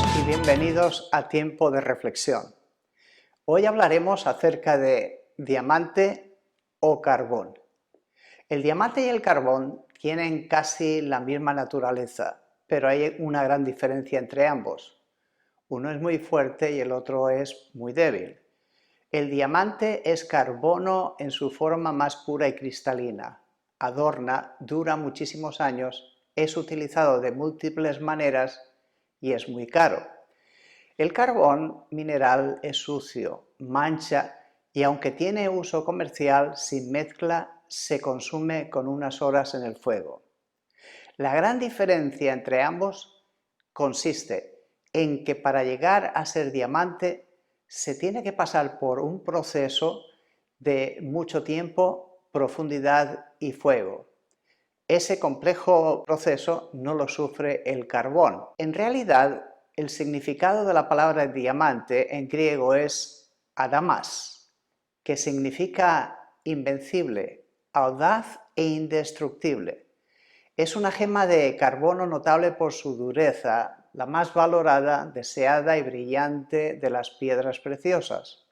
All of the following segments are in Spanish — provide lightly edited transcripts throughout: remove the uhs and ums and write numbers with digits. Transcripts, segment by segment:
todos y bienvenidos a Tiempo de Reflexión. Hoy hablaremos acerca de diamante o carbón. El diamante y el carbón tienen casi la misma naturaleza, pero hay una gran diferencia entre ambos. Uno es muy fuerte y el otro es muy débil. El diamante es carbono en su forma más pura y cristalina. Adorna, dura muchísimos años, es utilizado de múltiples maneras y es muy caro. El carbón mineral es sucio, mancha y aunque tiene uso comercial, sin mezcla se consume con unas horas en el fuego. La gran diferencia entre ambos consiste en que para llegar a ser diamante se tiene que pasar por un proceso de mucho tiempo, profundidad y fuego. Ese complejo proceso no lo sufre el carbón. En realidad, el significado de la palabra diamante en griego es adamas, que significa invencible, audaz e indestructible. Es una gema de carbono notable por su dureza, la más valorada, deseada y brillante de las piedras preciosas.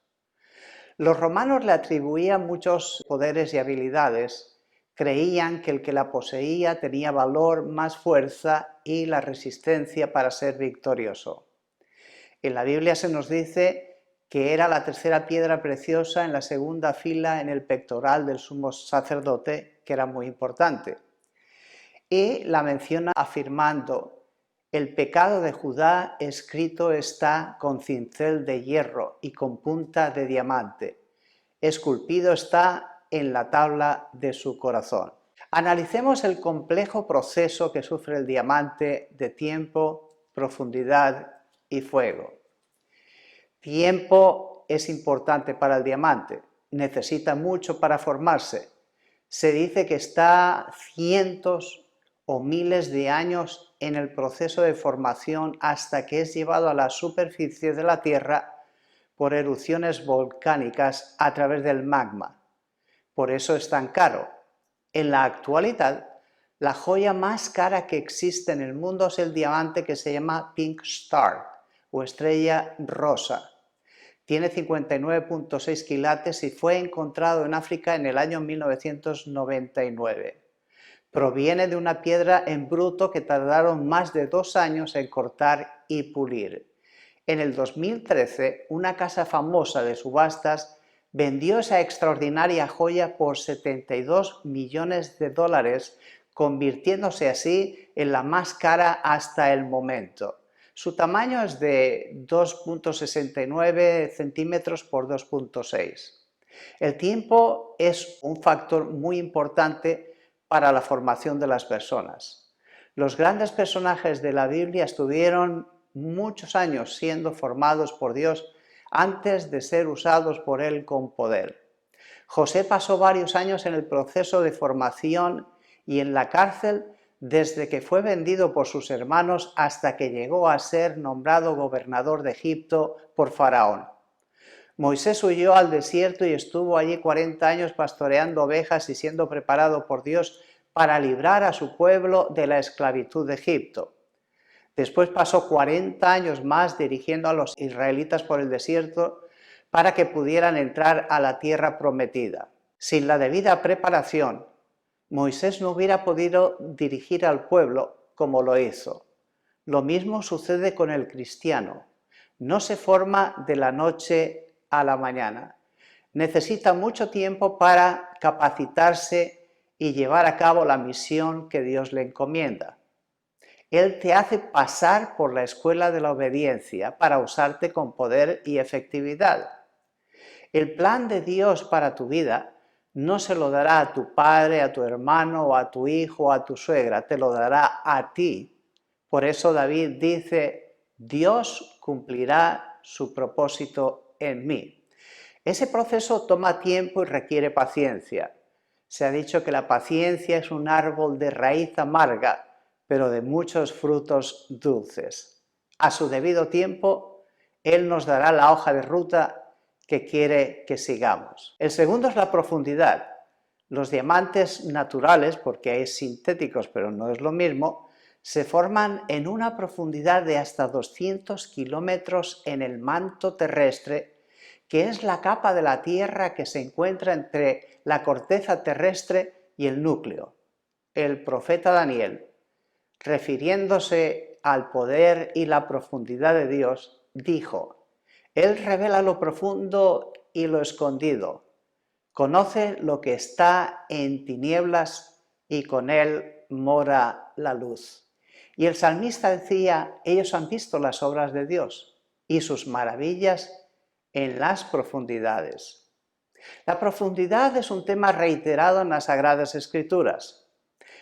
Los romanos le atribuían muchos poderes y habilidades. Creían que el que la poseía tenía valor, más fuerza y la resistencia para ser victorioso. En la Biblia se nos dice que era la tercera piedra preciosa en la segunda fila en el pectoral del sumo sacerdote, que era muy importante. Y la menciona afirmando: el pecado de Judá escrito está con cincel de hierro y con punta de diamante. Esculpido está en la tabla de su corazón. Analicemos el complejo proceso que sufre el diamante de tiempo, profundidad y fuego. Tiempo es importante para el diamante, necesita mucho para formarse. Se dice que está cientos o miles de años en el proceso de formación hasta que es llevado a la superficie de la Tierra por erupciones volcánicas a través del magma. Por eso es tan caro. En la actualidad, la joya más cara que existe en el mundo es el diamante que se llama Pink Star o estrella rosa. Tiene 59,6 quilates y fue encontrado en África en el año 1999. Proviene de una piedra en bruto que tardaron más de 2 años en cortar y pulir. En el 2013, una casa famosa de subastas vendió esa extraordinaria joya por $72 millones, convirtiéndose así en la más cara hasta el momento. Su tamaño es de 2,69 centímetros por 2,6. El tiempo es un factor muy importante para la formación de las personas. Los grandes personajes de la Biblia estuvieron muchos años siendo formados por Dios antes de ser usados por Él con poder. José pasó varios años en el proceso de formación y en la cárcel desde que fue vendido por sus hermanos hasta que llegó a ser nombrado gobernador de Egipto por Faraón. Moisés huyó al desierto y estuvo allí 40 años pastoreando ovejas y siendo preparado por Dios para librar a su pueblo de la esclavitud de Egipto. Después pasó 40 años más dirigiendo a los israelitas por el desierto para que pudieran entrar a la tierra prometida. Sin la debida preparación, Moisés no hubiera podido dirigir al pueblo como lo hizo. Lo mismo sucede con el cristiano. No se forma de la noche a la mañana. Necesita mucho tiempo para capacitarse y llevar a cabo la misión que Dios le encomienda. Él te hace pasar por la escuela de la obediencia para usarte con poder y efectividad. El plan de Dios para tu vida no se lo dará a tu padre, a tu hermano, o a tu hijo, o a tu suegra, te lo dará a ti. Por eso David dice: Dios cumplirá su propósito en mí. Ese proceso toma tiempo y requiere paciencia. Se ha dicho que la paciencia es un árbol de raíz amarga, pero de muchos frutos dulces. A su debido tiempo, Él nos dará la hoja de ruta que quiere que sigamos. El segundo es la profundidad. Los diamantes naturales, porque hay sintéticos pero no es lo mismo, se forman en una profundidad de hasta 200 kilómetros en el manto terrestre, que es la capa de la Tierra que se encuentra entre la corteza terrestre y el núcleo. El profeta Daniel, refiriéndose al poder y la profundidad de Dios, dijo: Él revela lo profundo y lo escondido, conoce lo que está en tinieblas y con Él mora la luz. Y el salmista decía: ellos han visto las obras de Dios y sus maravillas en las profundidades. La profundidad es un tema reiterado en las Sagradas Escrituras.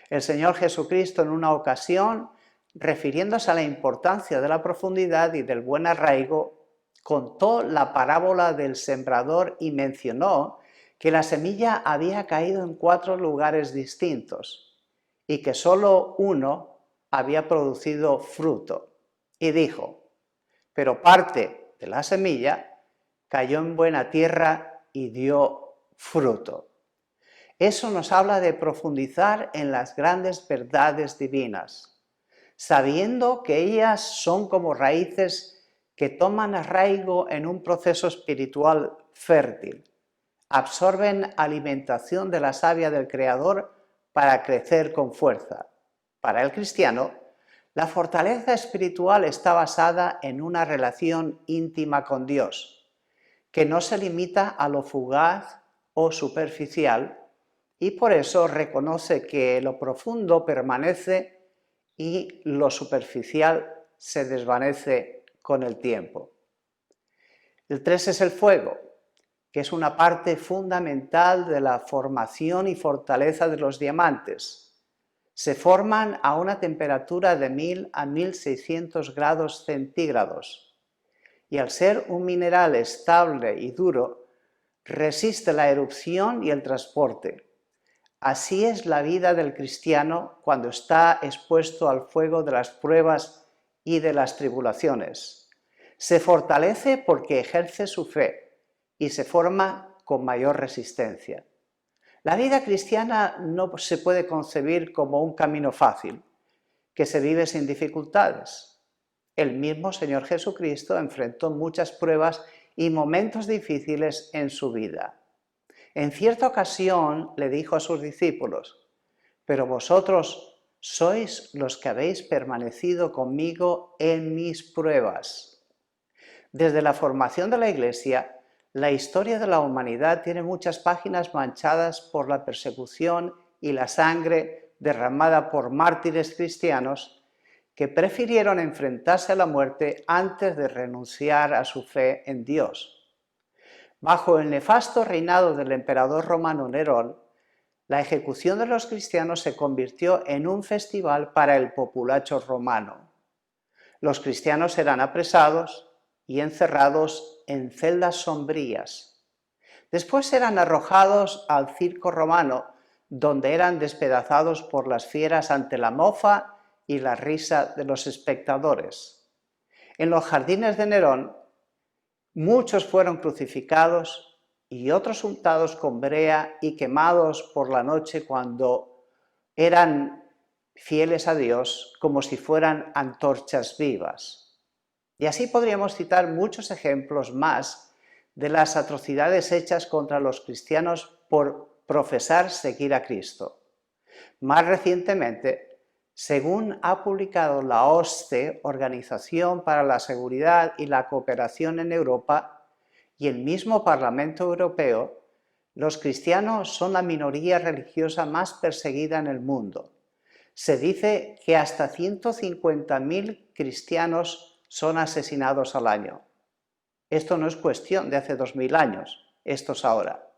El Señor Jesucristo, en una ocasión, refiriéndose a la importancia de la profundidad y del buen arraigo, contó la parábola del sembrador y mencionó que la semilla había caído en 4 lugares distintos y que solo uno había producido fruto. Y dijo: pero parte de la semilla cayó en buena tierra y dio fruto. Eso nos habla de profundizar en las grandes verdades divinas, sabiendo que ellas son como raíces que toman arraigo en un proceso espiritual fértil, absorben alimentación de la savia del Creador para crecer con fuerza. Para el cristiano, la fortaleza espiritual está basada en una relación íntima con Dios, que no se limita a lo fugaz o superficial, y por eso reconoce que lo profundo permanece y lo superficial se desvanece con el tiempo. El 3 es el fuego, que es una parte fundamental de la formación y fortaleza de los diamantes. Se forman a una temperatura de 1000 a 1600 grados centígrados y al ser un mineral estable y duro, resiste la erupción y el transporte. Así es la vida del cristiano cuando está expuesto al fuego de las pruebas y de las tribulaciones. Se fortalece porque ejerce su fe y se forma con mayor resistencia. La vida cristiana no se puede concebir como un camino fácil, que se vive sin dificultades. El mismo Señor Jesucristo enfrentó muchas pruebas y momentos difíciles en su vida. En cierta ocasión le dijo a sus discípulos: pero vosotros sois los que habéis permanecido conmigo en mis pruebas. Desde la formación de la Iglesia, la historia de la humanidad tiene muchas páginas manchadas por la persecución y la sangre derramada por mártires cristianos que prefirieron enfrentarse a la muerte antes de renunciar a su fe en Dios. Bajo el nefasto reinado del emperador romano Nerón, la ejecución de los cristianos se convirtió en un festival para el populacho romano. Los cristianos eran apresados y encerrados en celdas sombrías. Después eran arrojados al circo romano, donde eran despedazados por las fieras ante la mofa y la risa de los espectadores. En los jardines de Nerón, muchos fueron crucificados y otros untados con brea y quemados por la noche cuando eran fieles a Dios, como si fueran antorchas vivas. Y así podríamos citar muchos ejemplos más de las atrocidades hechas contra los cristianos por profesar seguir a Cristo. Más recientemente, según ha publicado la OSCE, Organización para la Seguridad y la Cooperación en Europa, y el mismo Parlamento Europeo, los cristianos son la minoría religiosa más perseguida en el mundo. Se dice que hasta 150.000 cristianos son asesinados al año. Esto no es cuestión de hace 2000 años, esto es ahora.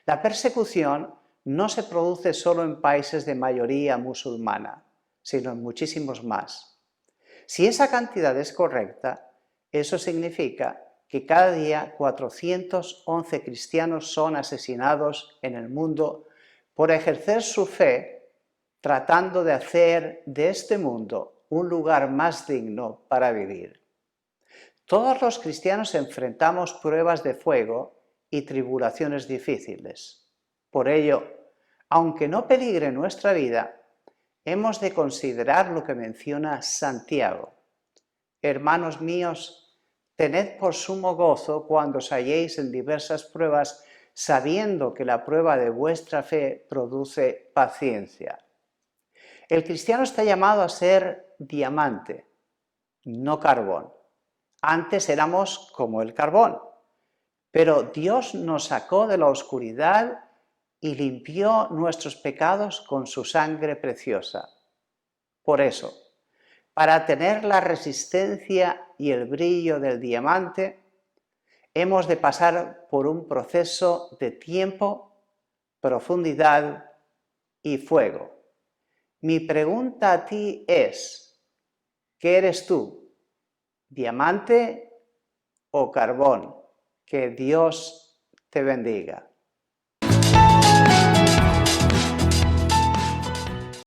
La persecución no se produce solo en países de mayoría musulmana, sino en muchísimos más. Si esa cantidad es correcta, eso significa que cada día 411 cristianos son asesinados en el mundo por ejercer su fe, tratando de hacer de este mundo un lugar más digno para vivir. Todos los cristianos enfrentamos pruebas de fuego y tribulaciones difíciles. Por ello, aunque no peligre nuestra vida, hemos de considerar lo que menciona Santiago. Hermanos míos, tened por sumo gozo cuando os halléis en diversas pruebas, sabiendo que la prueba de vuestra fe produce paciencia. El cristiano está llamado a ser diamante, no carbón. Antes éramos como el carbón, pero Dios nos sacó de la oscuridad y limpió nuestros pecados con su sangre preciosa. Por eso, para tener la resistencia y el brillo del diamante, hemos de pasar por un proceso de tiempo, profundidad y fuego. Mi pregunta a ti es, ¿qué eres tú? ¿Diamante o carbón? Que Dios te bendiga.